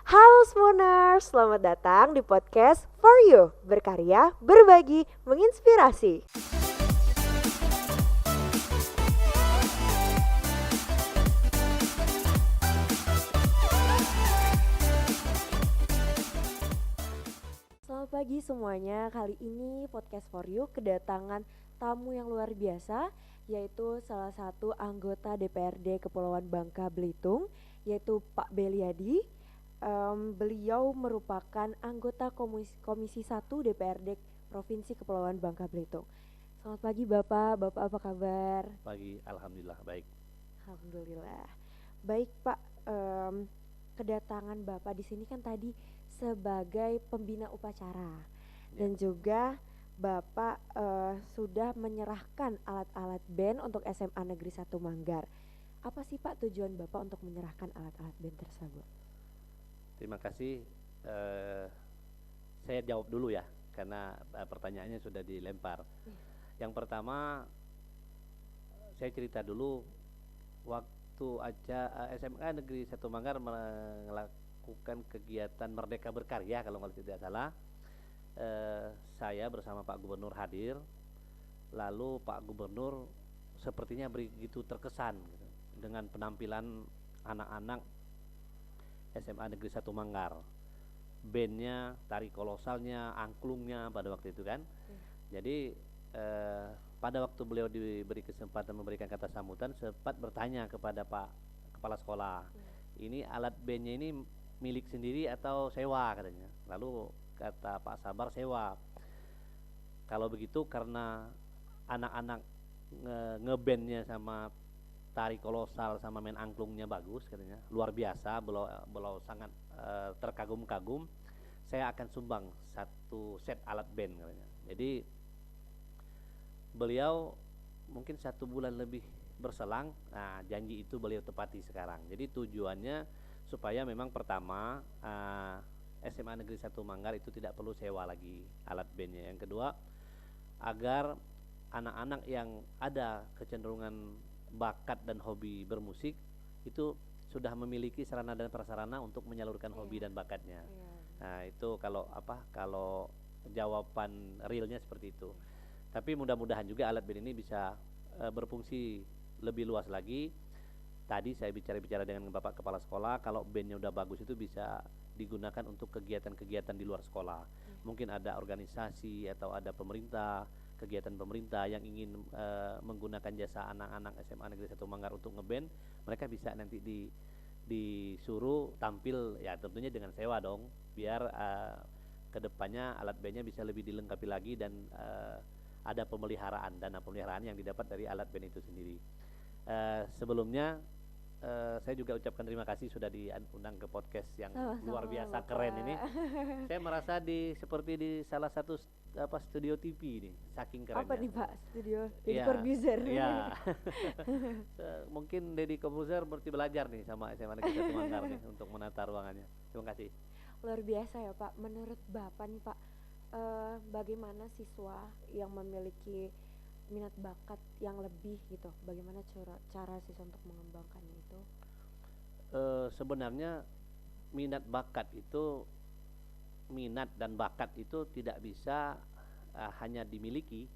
Halo Smooners, selamat datang di podcast For You, berkarya, berbagi, menginspirasi. Selamat pagi semuanya, kali ini podcast For You kedatangan tamu yang luar biasa, yaitu salah satu anggota DPRD Kepulauan Bangka Belitung, yaitu Pak Beliadi. Beliau merupakan anggota Komisi 1 DPRD Provinsi Kepulauan Bangka Belitung. Selamat pagi Bapak, Bapak apa kabar? Pagi, alhamdulillah baik. Alhamdulillah. Baik Pak, kedatangan Bapak di sini kan tadi sebagai pembina upacara dan juga Bapak sudah menyerahkan alat-alat band untuk SMA Negeri 1 Manggar. Apa sih Pak tujuan Bapak untuk menyerahkan alat-alat band tersebut? Terima kasih. Saya jawab dulu ya, karena pertanyaannya sudah dilempar. Yang pertama, saya cerita dulu waktu SMA Negeri 1 Manggar melakukan kegiatan Merdeka Berkarya kalau tidak salah. Saya bersama Pak Gubernur hadir, lalu Pak Gubernur sepertinya begitu terkesan gitu, dengan penampilan anak-anak SMA Negeri 1 Manggar, bandnya, tari kolosalnya, angklungnya pada waktu itu kan. Jadi pada waktu beliau diberi kesempatan memberikan kata sambutan, sempat bertanya kepada Pak Kepala Sekolah, ini alat bandnya ini milik sendiri atau sewa katanya. Lalu kata Pak Sabar, sewa. Kalau begitu karena anak-anak ngebandnya sama tari kolosal sama main angklungnya bagus katanya, luar biasa, beliau sangat terkagum-kagum, saya akan sumbang satu set alat band katanya. Jadi beliau mungkin 1 bulan lebih berselang, nah janji itu beliau tepati sekarang. Jadi tujuannya supaya memang pertama SMA Negeri 1 Manggar itu tidak perlu sewa lagi alat bandnya. Yang kedua, agar anak-anak yang ada kecenderungan bakat dan hobi bermusik itu sudah memiliki sarana dan prasarana untuk menyalurkan hobi dan bakatnya. Nah, itu kalau jawaban realnya seperti itu. Tapi mudah-mudahan juga alat band ini bisa berfungsi lebih luas lagi. Tadi saya bicara dengan Bapak Kepala Sekolah, kalau bandnya udah bagus itu bisa digunakan untuk kegiatan-kegiatan di luar sekolah. Mungkin ada organisasi atau ada kegiatan pemerintah yang ingin menggunakan jasa anak-anak SMA Negeri 1 Manggar untuk ngeband, mereka bisa nanti disuruh tampil ya, tentunya dengan sewa dong, biar kedepannya alat bandnya bisa lebih dilengkapi lagi dan ada dana pemeliharaan yang didapat dari alat band itu sendiri. Sebelumnya saya juga ucapkan terima kasih sudah diundang ke podcast yang luar biasa keren ini. Saya merasa seperti di salah satu studio TV nih, saking kerennya. Apa nih Pak, studio Deddy Corbuzier? Iya. Mungkin Deddy Corbuzier berarti belajar nih sama SMA Negeri 1 Manggar nih untuk menata ruangannya. Terima kasih. Luar biasa ya Pak. Menurut Bapak nih Pak, bagaimana siswa yang memiliki minat bakat yang lebih gitu, bagaimana cara siswa untuk mengembangkannya itu? Sebenarnya minat dan bakat itu tidak bisa hanya dimiliki.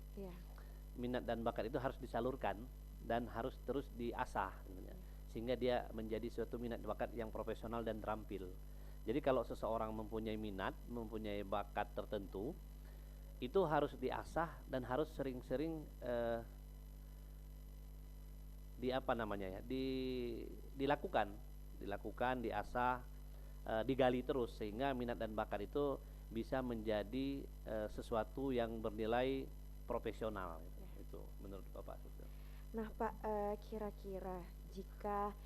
Minat dan bakat itu harus disalurkan dan harus terus diasah sehingga dia menjadi suatu minat bakat yang profesional dan terampil. Jadi kalau seseorang mempunyai minat, mempunyai bakat tertentu, itu harus diasah dan harus sering-sering dilakukan, diasah, digali terus sehingga minat dan bakat itu bisa menjadi sesuatu yang bernilai profesional. Itu menurut Bapak. Nah Pak, kira-kira jika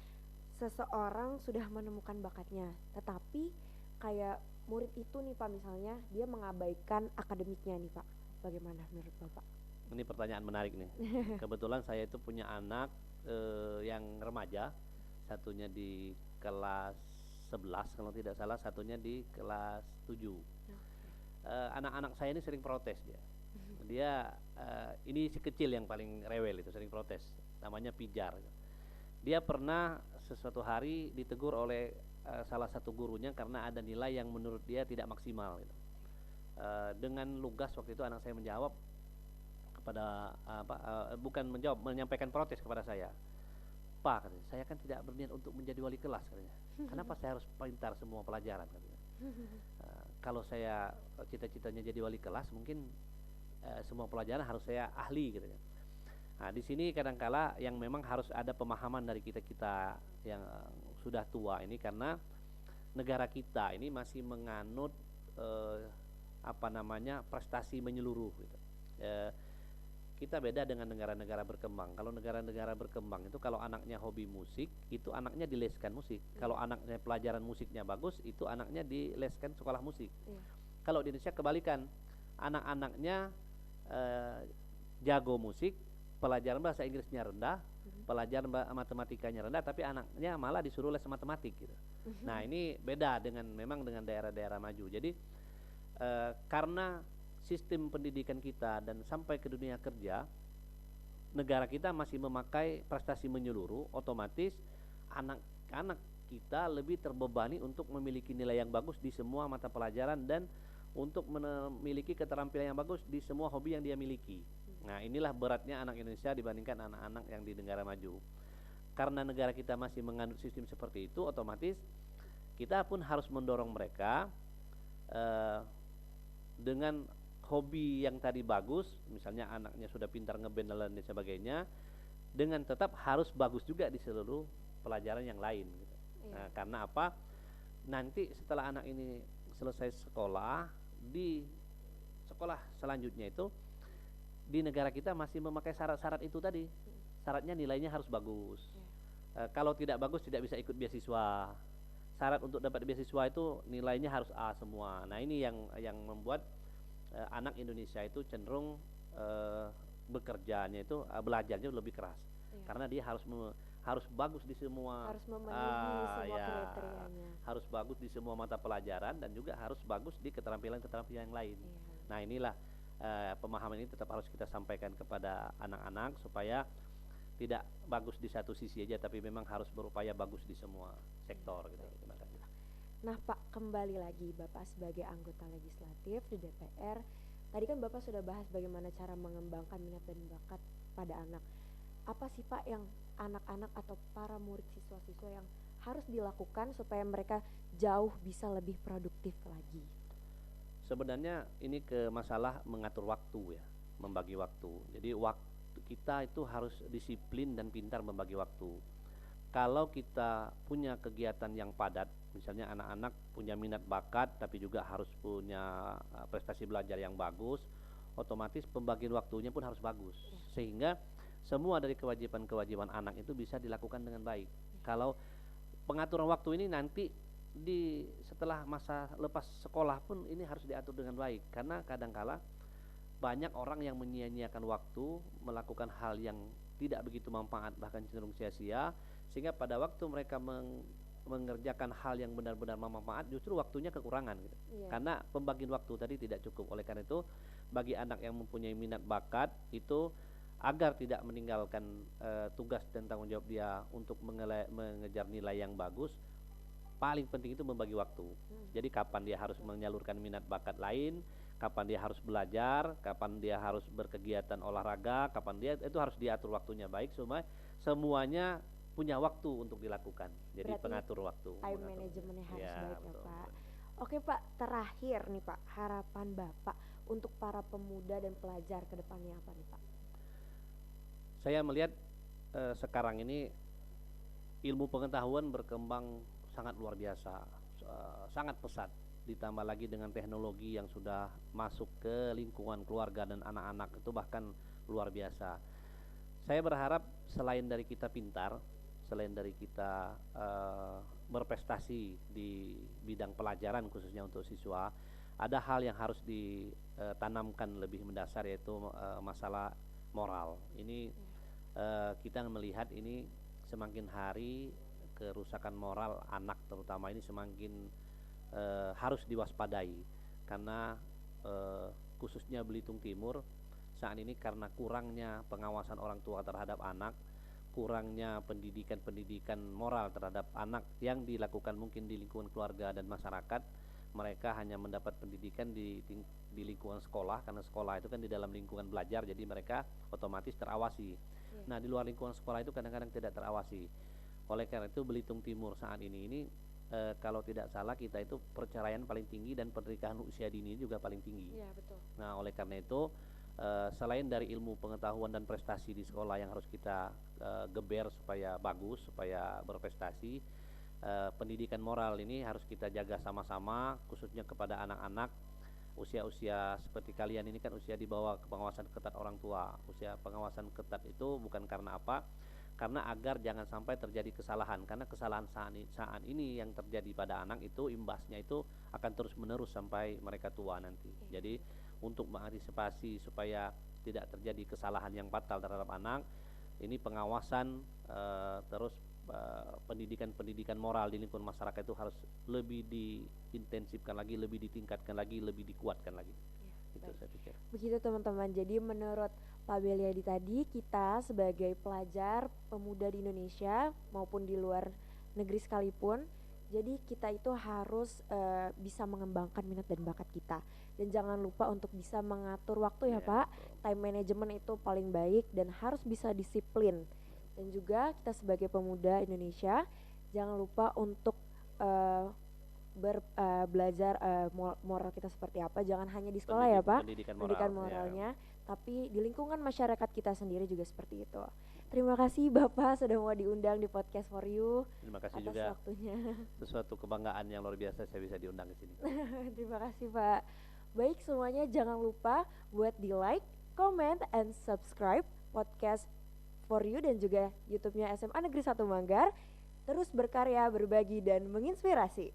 seseorang sudah menemukan bakatnya, tetapi kayak murid itu nih Pak, misalnya dia mengabaikan akademiknya nih Pak, bagaimana menurut Bapak? Ini pertanyaan menarik nih. Kebetulan saya itu punya anak yang remaja, satunya di kelas 11 kalau tidak salah, satunya di kelas 7. Anak-anak saya ini sering protes dia. Ini si kecil yang paling rewel itu, sering protes, namanya Pijar. Dia pernah sesuatu hari ditegur oleh salah satu gurunya karena ada nilai yang menurut dia tidak maksimal gitu. Dengan lugas waktu itu anak saya menjawab kepada bukan menjawab, menyampaikan protes kepada saya. Pak, katanya, saya kan tidak berniat untuk menjadi wali kelas katanya. Kenapa saya harus pintar semua pelajaran katanya. Kalau saya cita-citanya jadi wali kelas, mungkin semua pelajaran harus saya ahli gitu ya. Nah, di sini kadangkala yang memang harus ada pemahaman dari kita-kita yang sudah tua ini, karena negara kita ini masih menganut prestasi menyeluruh gitu. Kita beda dengan negara-negara berkembang. Kalau negara-negara berkembang itu kalau anaknya hobi musik, itu anaknya dileskan musik. Kalau anaknya pelajaran musiknya bagus, itu anaknya dileskan sekolah musik. Kalau di Indonesia kebalikan, anak-anaknya jago musik, pelajaran bahasa Inggrisnya rendah, pelajaran matematikanya rendah, tapi anaknya malah disuruh les matematik gitu. Nah, ini beda memang dengan daerah-daerah maju. Jadi karena sistem pendidikan kita dan sampai ke dunia kerja, negara kita masih memakai prestasi menyeluruh, otomatis anak-anak kita lebih terbebani untuk memiliki nilai yang bagus di semua mata pelajaran dan untuk memiliki keterampilan yang bagus di semua hobi yang dia miliki. Nah, inilah beratnya anak Indonesia dibandingkan anak-anak yang di negara maju. Karena negara kita masih menganut sistem seperti itu, otomatis kita pun harus mendorong mereka dengan hobi yang tadi bagus, misalnya anaknya sudah pintar ngeband dan lain sebagainya, dengan tetap harus bagus juga di seluruh pelajaran yang lain gitu. Nah, karena apa? Nanti setelah anak ini selesai sekolah, di sekolah selanjutnya itu di negara kita masih memakai syarat-syarat itu tadi. Syaratnya nilainya harus bagus. Kalau tidak bagus tidak bisa ikut beasiswa. Syarat untuk dapat beasiswa itu nilainya harus A semua. Nah, ini yang membuat anak Indonesia itu cenderung bekerjanya itu belajarnya lebih keras, karena dia harus bagus di semua, harus memenuhi semua kriterianya, harus bagus di semua mata pelajaran dan juga harus bagus di keterampilan-keterampilan yang lain. Nah, inilah pemahaman ini tetap harus kita sampaikan kepada anak-anak supaya tidak bagus di satu sisi aja, tapi memang harus berupaya bagus di semua sektor gitu. Terima kasih. Nah, Pak, kembali lagi Bapak sebagai anggota legislatif di DPR. Tadi kan Bapak sudah bahas bagaimana cara mengembangkan minat dan bakat pada anak. Apa sih Pak yang anak-anak atau para murid siswa-siswa yang harus dilakukan supaya mereka jauh bisa lebih produktif lagi? Sebenarnya ini ke masalah mengatur waktu ya, membagi waktu. Jadi waktu kita itu harus disiplin dan pintar membagi waktu. Kalau kita punya kegiatan yang padat, misalnya anak-anak punya minat bakat tapi juga harus punya prestasi belajar yang bagus, otomatis pembagian waktunya pun harus bagus, sehingga semua dari kewajiban-kewajiban anak itu bisa dilakukan dengan baik. Kalau pengaturan waktu ini nanti setelah masa lepas sekolah pun ini harus diatur dengan baik, karena kadangkala banyak orang yang menyia-nyiakan waktu, melakukan hal yang tidak begitu manfaat, bahkan cenderung sia-sia, sehingga pada waktu mereka mengerjakan hal yang benar-benar bermanfaat justru waktunya kekurangan gitu. Karena pembagian waktu tadi tidak cukup. Oleh karena itu bagi anak yang mempunyai minat bakat itu, agar tidak meninggalkan tugas dan tanggung jawab dia untuk mengejar nilai yang bagus, paling penting itu membagi waktu. Jadi kapan dia harus menyalurkan minat bakat lain, kapan dia harus belajar, kapan dia harus berkegiatan olahraga, kapan dia itu harus diatur waktunya baik supaya semuanya punya waktu untuk dilakukan. Jadi berarti pengatur waktu. Time manajemennya harus baik ya Pak. Oke Pak, terakhir nih Pak, harapan Bapak untuk para pemuda dan pelajar ke depannya apa nih Pak? Saya melihat sekarang ini ilmu pengetahuan berkembang sangat luar biasa, sangat pesat. Ditambah lagi dengan teknologi yang sudah masuk ke lingkungan keluarga dan anak-anak itu bahkan luar biasa. Saya berharap selain dari kita pintar, selain dari kita berprestasi di bidang pelajaran khususnya untuk siswa, ada hal yang harus ditanamkan lebih mendasar, yaitu masalah moral. Ini kita melihat ini semakin hari kerusakan moral anak terutama ini semakin harus diwaspadai, karena khususnya Belitung Timur saat ini karena kurangnya pengawasan orang tua terhadap anak, kurangnya pendidikan moral terhadap anak yang dilakukan mungkin di lingkungan keluarga dan masyarakat. Mereka hanya mendapat pendidikan di lingkungan sekolah, karena sekolah itu kan di dalam lingkungan belajar, jadi mereka otomatis terawasi. Nah, di luar lingkungan sekolah itu kadang-kadang tidak terawasi. Oleh karena itu Belitung Timur saat ini kalau tidak salah kita itu perceraian paling tinggi dan pernikahan usia dini juga paling tinggi. Iya, betul. Nah, oleh karena itu selain dari ilmu pengetahuan dan prestasi di sekolah yang harus kita geber supaya bagus, supaya berprestasi, pendidikan moral ini harus kita jaga sama-sama, khususnya kepada anak-anak usia-usia seperti kalian ini kan usia di bawah pengawasan ketat orang tua. Usia pengawasan ketat itu bukan karena apa? Karena agar jangan sampai terjadi kesalahan, karena kesalahan saat ini yang terjadi pada anak itu imbasnya itu akan terus menerus sampai mereka tua nanti. Jadi untuk mengantisipasi supaya tidak terjadi kesalahan yang fatal terhadap anak, ini pengawasan terus pendidikan moral di lingkungan masyarakat itu harus lebih diintensifkan lagi, lebih ditingkatkan lagi, lebih dikuatkan lagi. Itu saya pikir. Begitu teman-teman, jadi menurut Pak Beliadi tadi, kita sebagai pelajar pemuda di Indonesia maupun di luar negeri sekalipun, jadi kita itu harus bisa mengembangkan minat dan bakat kita. Dan jangan lupa untuk bisa mengatur waktu ya Pak. Time management itu paling baik dan harus bisa disiplin. Dan juga kita sebagai pemuda Indonesia jangan lupa untuk belajar moral kita seperti apa, jangan hanya di sekolah ya Pak, pendidikan moralnya, tapi di lingkungan masyarakat kita sendiri juga seperti itu. Terima kasih Bapak sudah mau diundang di podcast For You. Terima kasih atas juga waktunya. Sesuatu kebanggaan yang luar biasa saya bisa diundang ke sini. Terima kasih Pak. Baik semuanya, jangan lupa buat di like, comment, and subscribe podcast For You dan juga YouTube-nya SMA Negeri 1 Manggar. Terus berkarya, berbagi, dan menginspirasi.